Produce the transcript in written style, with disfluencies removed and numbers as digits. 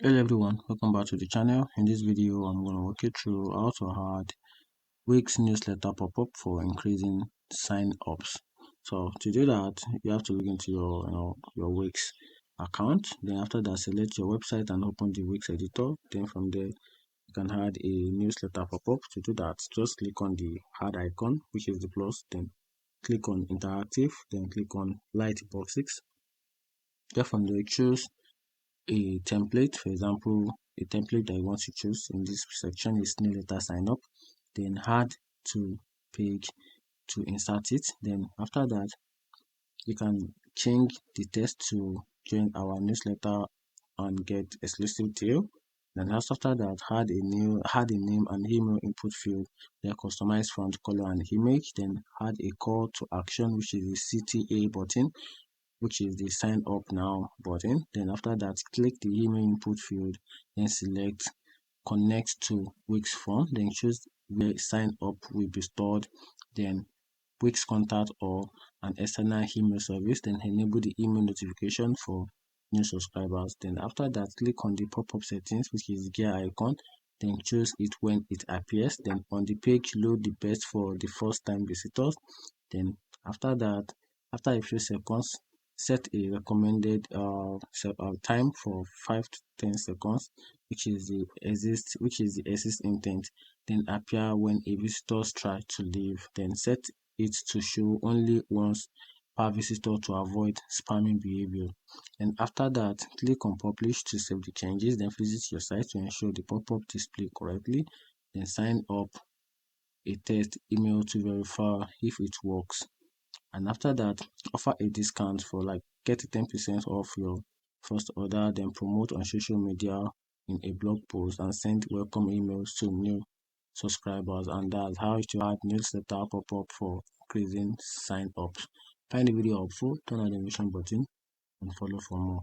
Hello everyone, welcome back to the channel. In this video, I'm going to walk you through how to add Wix newsletter pop-up for increasing sign-ups. So to do that, you have to log into your Wix account. Then after that, select your website and open the Wix editor. Then from there, you can add a newsletter pop-up. To do that, just click on the add icon, which is the plus. Then click on interactive. Then click on light boxes. Then from there, choose a template. For example, a template that you want to choose in this section is newsletter sign up. Then add to page to insert it. Then after that, you can change the text to join our newsletter and get exclusive deal. Then after that, add a name and email input field. Then customize font color and image. Then add a call to action, which is the CTA button, which is the sign up now button. Then after that, click the email input field, then select connect to Wix form, then choose where sign up will be stored, then Wix contact or an external email service, then enable the email notification for new subscribers. Then after that, click on the pop-up settings, which is the gear icon, then choose it when it appears. Then on the page, load the best for the first time visitors. Then after that, after a few seconds, set a recommended time for 5 to 10 seconds, which is the exist intent. Then appear when a visitors try to leave. Then set it to show only once per visitor to avoid spamming behavior. And after that, click on publish to save the changes. Then visit your site to ensure the pop-up display correctly. Then sign up a test email to verify if it works. And after that, offer a discount for like get 10% off your first order. Then promote on social media in a blog post and send welcome emails to new subscribers. And that's how to add newsletter pop-up for increasing sign ups. Find the video helpful, turn on the notification button and follow for more.